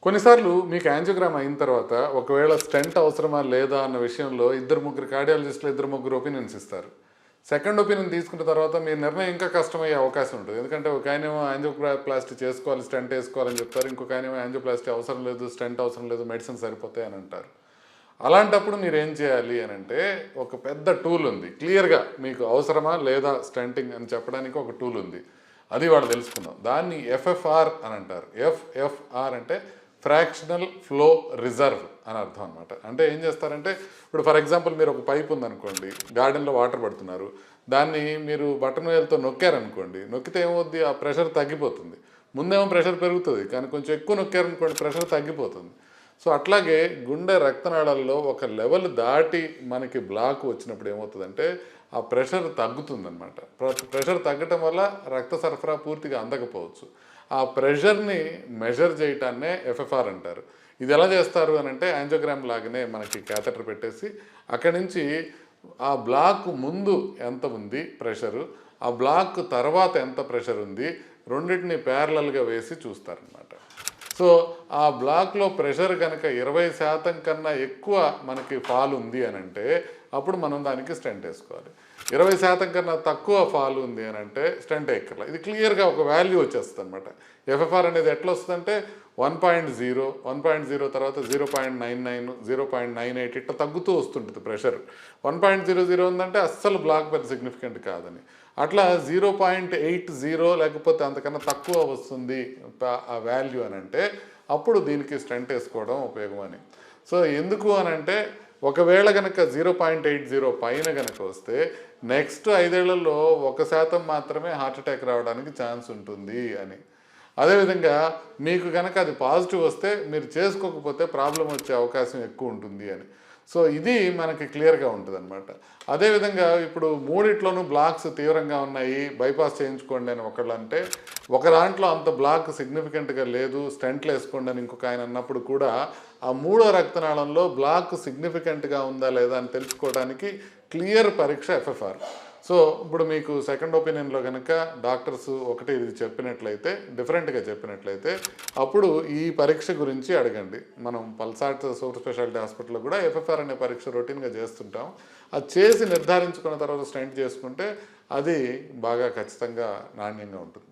కొన్నిసార్లు మీకు యాంజియోగ్రామ్ అయిన తర్వాత ఒకవేళ స్టెంట్ అవసరమా లేదా అన్న విషయంలో ఇద్దరు ముగ్గురు కార్డియాలజిస్టులు ఇద్దరు ముగ్గురు ఒపీనియన్స్ ఇస్తారు. సెకండ్ ఒపీనియన్ తీసుకున్న తర్వాత మీ నిర్ణయం ఇంకా కష్టమయ్యే అవకాశం ఉంటుంది. ఎందుకంటే ఒక ఆయనేమో యాంజియోప్లాస్టీ చేసుకోవాలి, స్టెంట్ వేసుకోవాలని చెప్తారు. ఇంకొక ఆయనేమో యాంజియోప్లాస్టీ అవసరం లేదు, స్టెంట్ అవసరం లేదు, మెడిసిన్ సరిపోతాయి అని అంటారు. అలాంటప్పుడు మీరు ఏం చేయాలి అని అంటే ఒక పెద్ద టూల్ ఉంది. క్లియర్గా మీకు అవసరమా లేదా స్టెంటింగ్ అని చెప్పడానికి ఒక టూల్ ఉంది. అది వాళ్ళు తెలుసుకుందాం. దాన్ని ఎఫ్ఎఫ్ఆర్ అని అంటారు. ఎఫ్ఎఫ్ఆర్ అంటే ఫ్రాక్షనల్ ఫ్లో రిజర్వ్ అని అర్థం అనమాట. అంటే ఏం చేస్తారంటే ఇప్పుడు ఫర్ ఎగ్జాంపుల్ మీరు ఒక పైప్ ఉందనుకోండి, గార్డెన్లో వాటర్ పడుతున్నారు, దాన్ని మీరు బటన్ వేలతో నొక్కారనుకోండి, నొక్కితే ఏమవుద్ది, ఆ ప్రెషర్ తగ్గిపోతుంది. ముందేమో ప్రెషర్ పెరుగుతుంది, కానీ కొంచెం ఎక్కువ నొక్కారనుకోండి ప్రెషర్ తగ్గిపోతుంది. సో అట్లాగే గుండె రక్తనాళాల్లో ఒక లెవెల్ దాటి మనకి బ్లాక్ వచ్చినప్పుడు ఏమవుతుందంటే ఆ ప్రెషర్ తగ్గుతుందన్నమాట. ప్రెషర్ తగ్గటం వల్ల రక్త సరఫరా పూర్తిగా అందకపోవచ్చు. ఆ ప్రెషర్ని మెజర్ చేయటాన్నే ఎఫ్ఎఫ్ఆర్ అంటారు. ఇది ఎలా చేస్తారు అని అంటే యాంజియోగ్రామ్ లాగానే మనకి క్యాథెటర్ పెట్టేసి అక్కడి నుంచి ఆ బ్లాక్ ముందు ఎంత ఉంది ప్రెషరు, ఆ బ్లాక్ తర్వాత ఎంత ప్రెషర్ ఉంది, రెండింటిని ప్యారలల్గా వేసి చూస్తారనమాట. సో ఆ బ్లాక్లో ప్రెషర్ కనుక 20% కన్నా ఎక్కువ మనకి ఫాల్ ఉంది అని అంటే అప్పుడు మనం దానికి స్టెంట్ వేసుకోవాలి. 20% కన్నా తక్కువ ఫాల్ ఉంది అని అంటే స్టెంట్ ఎక్కర్లా. ఇది క్లియర్గా ఒక వాల్యూ వచ్చేస్తుంది అనమాట. ఎఫ్ఎఫ్ఆర్ అనేది ఎట్లా వస్తుందంటే 1.0, 1.0 తర్వాత 0.99, 0.98 ఇట్లా తగ్గుతూ వస్తుంటుంది ప్రెషర్. 1.00 ఉందంటే అస్సలు బ్లాక్ పెద్ద సిగ్నిఫికెంట్ కాదని. అట్లా 0.80 లేకపోతే అంతకన్నా తక్కువ వస్తుంది ఆ వాల్యూ అని అంటే అప్పుడు దీనికి స్టెంట్ వేసుకోవడం ఉపయోగం అని. సో ఎందుకు అని అంటే ఒకవేళ కనుక 0.80 పైన కనుక వస్తే నెక్స్ట్ 5 ఏళ్లలో 1% మాత్రమే హార్ట్ అటాక్ రావడానికి ఛాన్స్ ఉంటుంది అని. అదేవిధంగా మీకు కనుక అది పాజిటివ్ వస్తే మీరు చేసుకోకపోతే ప్రాబ్లం వచ్చే అవకాశం ఎక్కువ ఉంటుంది అని. సో ఇది మనకి క్లియర్గా ఉంటుంది అనమాట. అదేవిధంగా ఇప్పుడు మూడిట్లోనూ బ్లాక్స్ తీవ్రంగా ఉన్నాయి, బైపాస్ చేయించుకోండి అని ఒకళ్ళు అంటే, ఒక దాంట్లో అంత బ్లాక్ సిగ్నిఫికెంట్గా లేదు, స్టెంట్లు వేసుకోండి అని ఇంకొక ఆయన అన్నప్పుడు కూడా ఆ మూడో రక్తనాళంలో బ్లాక్ సిగ్నిఫికెంట్గా ఉందా లేదా అని తెలుసుకోవడానికి క్లియర్ పరీక్ష ఎఫ్ఎఫ్ఆర్. సో ఇప్పుడు మీకు సెకండ్ ఒపీనియన్లో కనుక డాక్టర్స్ ఒకటి ఇది చెప్పినట్లయితే, డిఫరెంట్గా చెప్పినట్లయితే అప్పుడు ఈ పరీక్ష గురించి అడగండి. మనం పల్సాట్ సూపర్ స్పెషాలిటీ హాస్పిటల్లో కూడా ఎఫ్ఎఫ్ఆర్ అనే పరీక్ష రొటీన్గా చేస్తుంటాం. అది చేసి నిర్ధారించుకున్న తర్వాత స్టెంట్ చేసుకుంటే అది బాగా ఖచ్చితంగా నాణ్యంగా ఉంటుంది.